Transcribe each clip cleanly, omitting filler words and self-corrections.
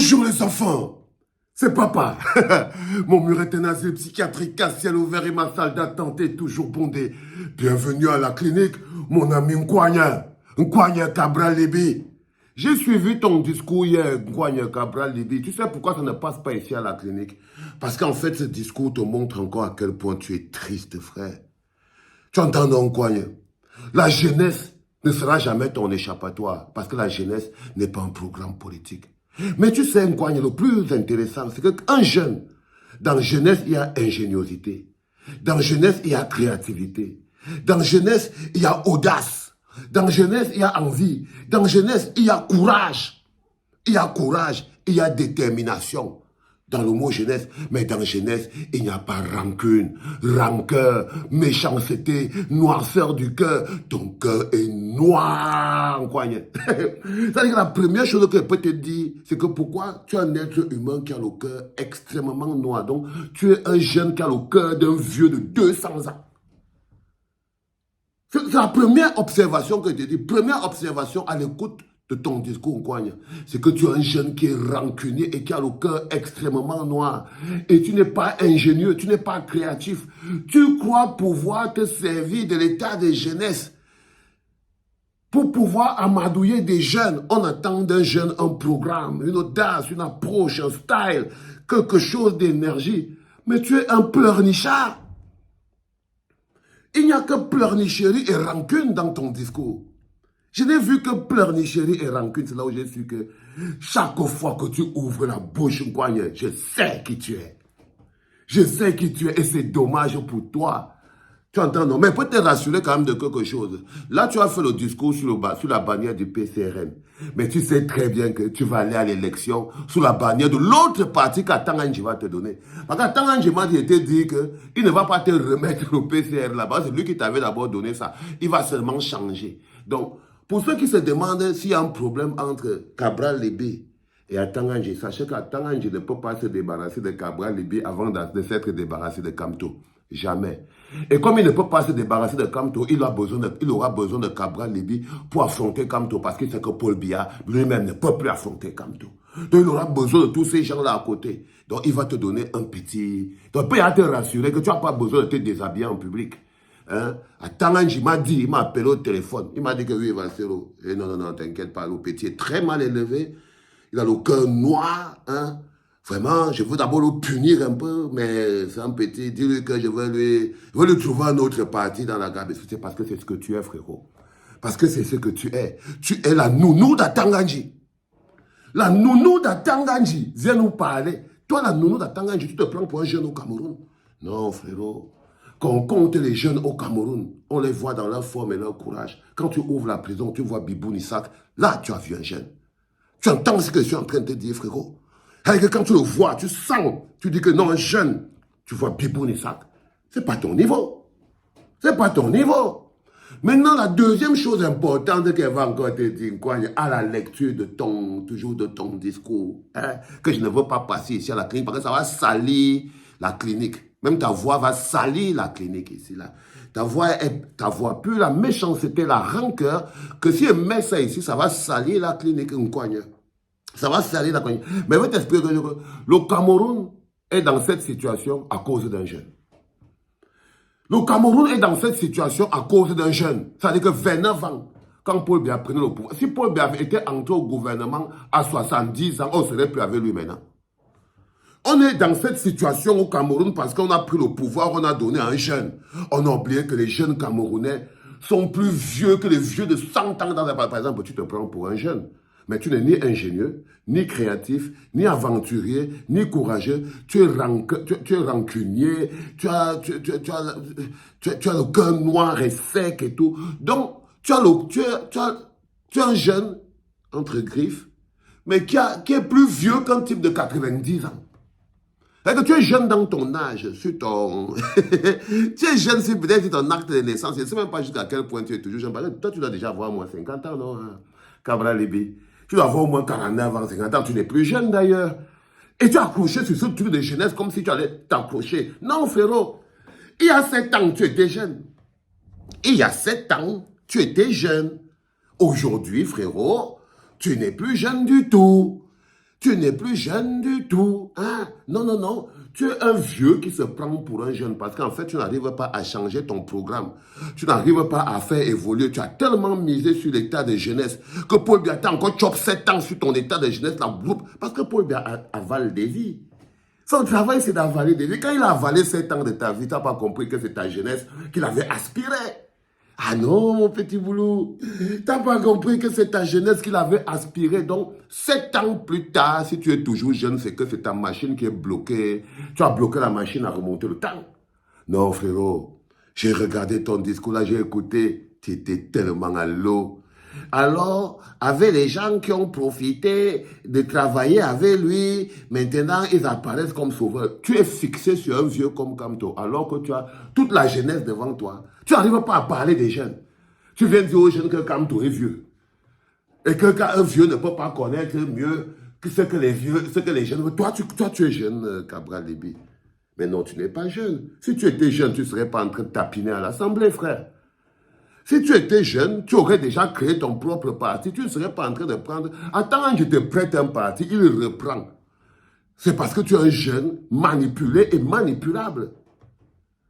Bonjour les enfants, c'est papa. Mon mur est un asile psychiatrique à ciel ouvert et ma salle d'attente est toujours bondée. Bienvenue à la clinique, mon ami Nkwanya Cabral Libi. J'ai suivi ton discours hier, Nkwanya Cabral Libi. Tu sais pourquoi ça ne passe pas ici à la clinique? Parce qu'en fait, ce discours te montre encore à quel point tu es triste, frère. Tu entends, non, Nkwanya? La jeunesse ne sera jamais ton échappatoire, parce que la jeunesse n'est pas un programme politique. Mais tu sais, Nkwanya, le plus intéressant, c'est qu'un jeune, dans la jeunesse, il y a ingéniosité. Dans la jeunesse, il y a créativité. Dans la jeunesse, il y a audace. Dans la jeunesse, il y a envie. Dans la jeunesse, il y a courage. Il y a courage, il y a détermination. Dans le mot jeunesse, mais dans la jeunesse, il n'y a pas rancune, rancœur, méchanceté, noirceur du cœur. Ton cœur est noir, Nkwanya. C'est-à-dire que la première chose que je peux te dire, c'est que pourquoi tu es un être humain qui a le cœur extrêmement noir. Donc, tu es un jeune qui a le cœur d'un vieux de 200 ans. C'est la première observation que je te dis. Première observation à l'écoute de ton discours, Nkwanya, c'est que tu es un jeune qui est rancunier et qui a le cœur extrêmement noir. Et tu n'es pas ingénieux, tu n'es pas créatif. Tu crois pouvoir te servir de l'état de jeunesse pour pouvoir amadouiller des jeunes. On attend d'un jeune un programme, une audace, une approche, un style, quelque chose d'énergie. Mais tu es un pleurnichard. Il n'y a que pleurnicherie et rancune dans ton discours. Je n'ai vu que pleurnicherie et rancune. C'est là où j'ai su que chaque fois que tu ouvres la bouche, Nkwanya, je sais qui tu es. Je sais qui tu es et c'est dommage pour toi. Tu entends, non? Mais pour te rassurer quand même de quelque chose. Là, tu as fait le discours sur la bannière du PCRN. Mais tu sais très bien que tu vas aller à l'élection sous la bannière de l'autre parti qu'Atanganji va te donner. Parce qu'Atanganji m'a dit qu'il ne va pas te remettre le PCR là-bas. C'est lui qui t'avait d'abord donné ça. Il va seulement changer. Donc, pour ceux qui se demandent s'il y a un problème entre Cabral Libi et Atanganji, sachez qu'Atanganji ne peut pas se débarrasser de Cabral Libi avant de s'être débarrassé de Kamto. Jamais. Et comme il ne peut pas se débarrasser de Kamto, il aura besoin de Cabral Libi pour affronter Kamto, parce qu'il sait que Paul Biya lui-même ne peut plus affronter Kamto. Donc il aura besoin de tous ces gens-là à côté. Donc il va te donner un petit... Donc il peut te rassurer que tu n'as pas besoin de te déshabiller en public. Hein? Atanganji m'a dit, il m'a appelé au téléphone. Il m'a dit que oui, Valsero. Et non, t'inquiète pas, le petit est très mal élevé. Il a le cœur noir. Hein? Vraiment, je veux d'abord le punir un peu, mais c'est un petit. Dis-lui que je veux lui trouver un autre parti dans la gamme. C'est parce que c'est ce que tu es, frérot. Parce que c'est ce que tu es. Tu es la nounou d'Atanganji. La nounou d'Atanganji. Viens nous parler. Toi, la nounou d'Atanganji, tu te prends pour un jeune au Cameroun. Non, frérot. Quand on compte les jeunes au Cameroun, on les voit dans leur forme et leur courage. Quand tu ouvres la prison, tu vois Bibou Nissak. Là, tu as vu un jeune. Tu entends ce que je suis en train de te dire, frérot? Et que quand tu le vois, tu sens, tu dis que non, un jeune, tu vois Bibou Nissak. C'est pas ton niveau. C'est pas ton niveau. Maintenant, la deuxième chose importante qu'elle va encore te dire, à la lecture de toujours de ton discours, hein, que je ne veux pas passer ici à la clinique, parce que ça va salir la clinique. Même ta voix va salir la clinique ici, là. Ta voix plus la méchanceté, la rancœur, que si elle met ça ici, ça va salir la clinique, Nkwanya. Ça va salir la clinique. Mais je vais t'expliquer que le Cameroun est dans cette situation à cause d'un jeune. Le Cameroun est dans cette situation à cause d'un jeune. C'est-à-dire que 29 ans, quand Paul Biya prenait le pouvoir, si Paul Biya était entré au gouvernement à 70 ans, on ne serait plus avec lui maintenant. On est dans cette situation au Cameroun parce qu'on a pris le pouvoir, on a donné à un jeune. On a oublié que les jeunes Camerounais sont plus vieux que les vieux de 100 ans. Par exemple, tu te prends pour un jeune. Mais tu n'es ni ingénieux, ni créatif, ni aventurier, ni courageux. Tu es rancunier, tu as le cœur noir et sec et tout. Donc, tu es un jeune, entre griffes, mais qui est plus vieux qu'un type de 90 ans. C'est-à-dire que tu es jeune dans ton âge, sur ton... tu es jeune sur peut-être ton acte de naissance. Je ne sais même pas jusqu'à quel point tu es toujours jeune. Parce que toi, tu dois déjà avoir au moins 50 ans, non, Cabral Libi? Tu dois avoir au moins 49 ans, 50 ans. Tu n'es plus jeune d'ailleurs. Et tu as accroché sur ce truc de jeunesse comme si tu allais t'accrocher. Non, frérot. Il y a 7 ans, tu étais jeune. Il y a 7 ans, tu étais jeune. Aujourd'hui, frérot, tu n'es plus jeune du tout. Tu n'es plus jeune du tout. Hein? Non, non, non. Tu es un vieux qui se prend pour un jeune parce qu'en fait, tu n'arrives pas à changer ton programme. Tu n'arrives pas à faire évoluer. Tu as tellement misé sur l'état de jeunesse que Paul Biya t'a encore chopé 7 ans sur ton état de jeunesse, la groupe. Parce que Paul Biya avale des vies. Son travail, c'est d'avaler des vies. Quand il a avalé 7 ans de ta vie, tu n'as pas compris que c'est ta jeunesse qu'il avait aspiré. Ah non, mon petit boulot, tu n'as pas compris que c'est ta jeunesse qu'il avait aspiré. Donc, 7 ans plus tard, si tu es toujours jeune, c'est que c'est ta machine qui est bloquée. Tu as bloqué la machine à remonter le temps. Non, frérot, j'ai regardé ton discours là, j'ai écouté, tu étais tellement à l'eau. Alors, avec les gens qui ont profité de travailler avec lui, maintenant ils apparaissent comme sauveurs. Tu es fixé sur un vieux comme Kamto, alors que tu as toute la jeunesse devant toi. Tu n'arrives pas à parler des jeunes. Tu viens dire aux jeunes que Kamto est vieux. Et qu'un vieux ne peut pas connaître mieux que ce que les vieux, ce que les jeunes veulent. Toi, tu es jeune, Cabral Libi. Mais non, tu n'es pas jeune. Si tu étais jeune, tu ne serais pas en train de tapiner à l'Assemblée, frère. Si tu étais jeune, tu aurais déjà créé ton propre parti. Tu ne serais pas en train de prendre... Attends, je te prête un parti, il reprend. C'est parce que tu es un jeune manipulé et manipulable.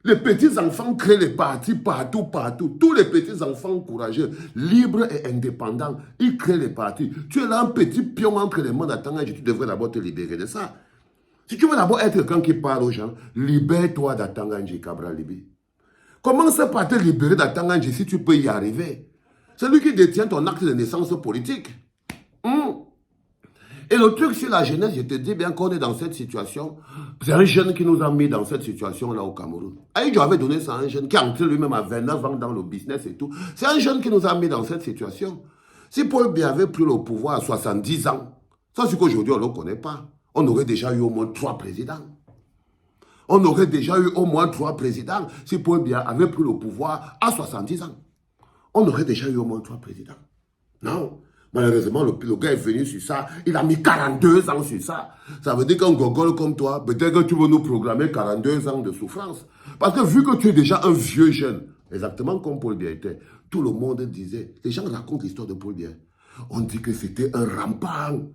Les petits-enfants créent les partis partout, partout. Tous les petits-enfants courageux, libres et indépendants, ils créent les partis. Tu es là un petit pion entre les mains d'Atangandji, tu devrais d'abord te libérer de ça. Si tu veux d'abord être quelqu'un qui parle aux gens, libère-toi d'Atangandji, Cabral Libi. Commence par te libérer d'Atangandji si tu peux y arriver. C'est lui qui détient ton acte de naissance politique. Et le truc sur la jeunesse, je te dis bien qu'on est dans cette situation. C'est un jeune qui nous a mis dans cette situation-là au Cameroun. Aïdjo avait donné ça à un jeune qui est entré lui-même à 29 ans dans le business et tout. C'est un jeune qui nous a mis dans cette situation. Si Paul Biya avait pris le pouvoir à 70 ans, ça c'est qu'aujourd'hui on ne le connaît pas. On aurait déjà eu au moins 3 présidents. On aurait déjà eu au moins 3 présidents si Paul Biya avait pris le pouvoir à 70 ans. On aurait déjà eu au moins 3 présidents. Non. Malheureusement, le gars est venu sur ça. Il a mis 42 ans sur ça. Ça veut dire qu'un gogol comme toi, peut-être que tu veux nous programmer 42 ans de souffrance. Parce que vu que tu es déjà un vieux jeune, exactement comme Paul Biya était, tout le monde disait, les gens racontent l'histoire de Paul Biya. On dit que c'était un rampant.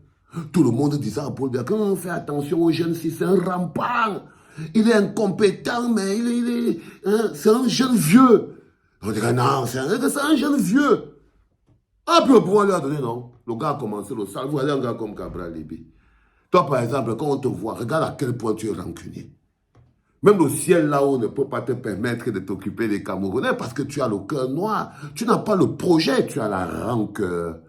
Tout le monde disait à Paul Biya, quand on fait attention aux jeunes, si c'est un rampant. Il est incompétent, mais c'est un jeune vieux. On dirait, non, c'est un jeune vieux. Après, le pouvoir lui a donné, non. Le gars a commencé le sale. Vous voyez un gars comme Cabral Libi. Toi, par exemple, quand on te voit, regarde à quel point tu es rancunier. Même le ciel là-haut ne peut pas te permettre de t'occuper des Camerounais parce que tu as le cœur noir. Tu n'as pas le projet, tu as la rancœur.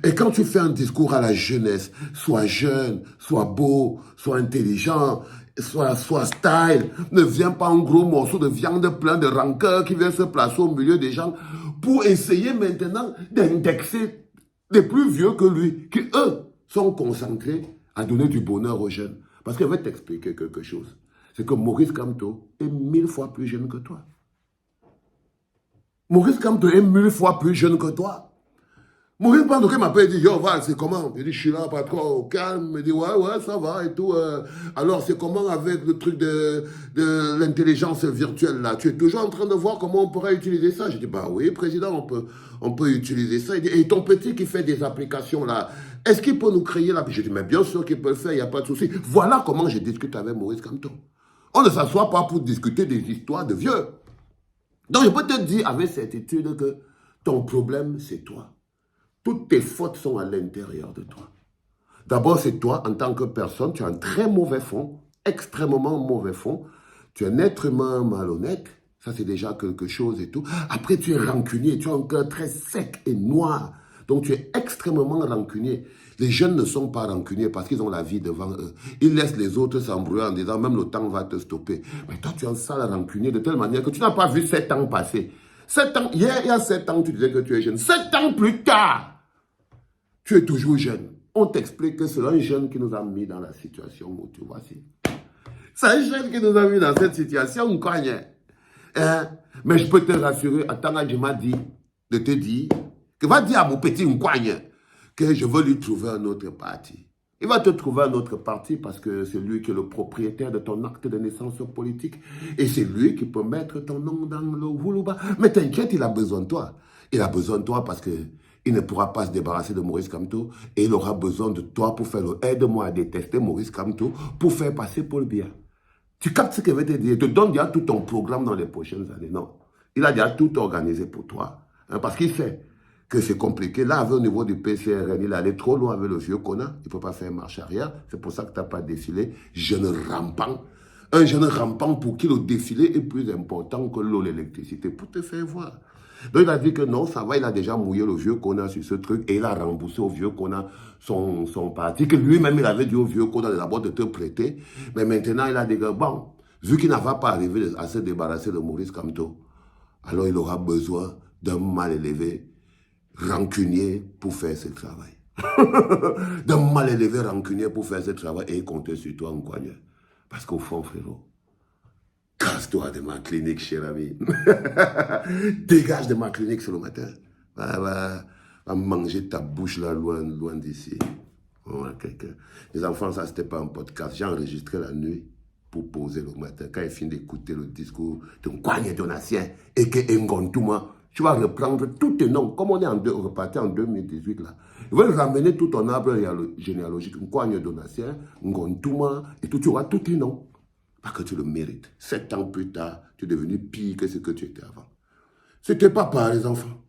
Et quand tu fais un discours à la jeunesse, sois jeune, sois beau, sois intelligent, sois style, ne viens pas un gros morceau de viande plein de rancœur qui vient se placer au milieu des gens pour essayer maintenant d'indexer des plus vieux que lui, qui eux sont concentrés à donner du bonheur aux jeunes. Parce que je vais t'expliquer quelque chose. C'est que Maurice Kamto est 1000 fois plus jeune que toi. Maurice Kamto est 1000 fois plus jeune que toi. Maurice Kamto m'appelle et dit, yo, Val, c'est comment? Il dit, je suis là, pas trop au calme. Il dit, ouais, ça va et tout. Alors, c'est comment avec le truc de l'intelligence virtuelle là? Tu es toujours en train de voir comment on pourrait utiliser ça? Je dis, bah oui, président, on peut utiliser ça. Il dit, et ton petit qui fait des applications là, est-ce qu'il peut nous créer là? Je dis, mais bien sûr qu'il peut le faire, il n'y a pas de souci. Voilà comment je discute avec Maurice Kamto. On ne s'assoit pas pour discuter des histoires de vieux. Donc, je peux te dire avec certitude que ton problème, c'est toi. Toutes tes fautes sont à l'intérieur de toi. D'abord, c'est toi, en tant que personne, tu as un très mauvais fond, extrêmement mauvais fond. Tu es un être humain malhonnête, ça c'est déjà quelque chose et tout. Après, tu es rancunier, tu as un cœur très sec et noir. Donc, tu es extrêmement rancunier. Les jeunes ne sont pas rancuniers parce qu'ils ont la vie devant eux. Ils laissent les autres s'embrouiller en disant, même le temps va te stopper. Mais toi, tu es un sale rancunier de telle manière que tu n'as pas vu 7 ans passer. 7 ans, hier, il y a 7 ans, tu disais que tu es jeune. 7 ans plus tard, tu es toujours jeune. On t'explique que c'est un jeune qui nous a mis dans la situation où tu vois. C'est un jeune qui nous a mis dans cette situation, on connaît. Mais je peux te rassurer, Atangandji m'a dit de te dire que va dire à mon petit Nkwagne que je veux lui trouver un autre parti. Il va te trouver un autre parti parce que c'est lui qui est le propriétaire de ton acte de naissance politique. Et c'est lui qui peut mettre ton nom dans le Wuluba. Mais t'inquiète, il a besoin de toi. Il a besoin de toi parce que il ne pourra pas se débarrasser de Maurice Kamto et il aura besoin de toi pour faire le aide-moi à détester Maurice Kamto pour faire passer Paul Biya. Tu captes ce que je veux te dire? Il te donne déjà tout ton programme dans les prochaines années. Non. Il a déjà tout organisé pour toi. Hein, parce qu'il sait que c'est compliqué. Là, au niveau du PCRN, il est allé trop loin avec le vieux Kona. Il ne peut pas faire marche arrière. C'est pour ça que tu n'as pas défilé. Jeune rampant. Un jeune rampant pour qui le défilé est plus important que l'eau, l'électricité, pour te faire voir. Donc il a dit que non, ça va, il a déjà mouillé le vieux Kona sur ce truc et il a remboursé au vieux Kona son parti, que lui-même il avait dit au vieux Kona d'abord de te prêter. Mais maintenant il a dit que bon, vu qu'il n'ava pas arrivé à se débarrasser de Maurice Kamto, alors il aura besoin d'un mal élevé, rancunier pour faire ce travail. D'un mal élevé, rancunier pour faire ce travail et compter sur toi en Nkouagne. Parce qu'au fond, frérot, casse-toi de ma clinique, cher ami. Dégage de ma clinique ce le matin. Va manger ta bouche là, loin d'ici. Les enfants, ça, c'était pas un podcast. J'ai enregistré la nuit pour poser le matin. Quand il finit d'écouter le discours de Nkouagne Donatien et que Ngontouma, tu vas reprendre tous tes noms. Comme on est reparti en 2018 là. Ils veulent ramener tout ton arbre généalogique. Nkouagne Donatien, Ngontouma et tout. Tu auras tous tes noms. Parce que tu le mérites. 7 ans plus tard, tu es devenu pire que ce que tu étais avant. C'était pas par les enfants.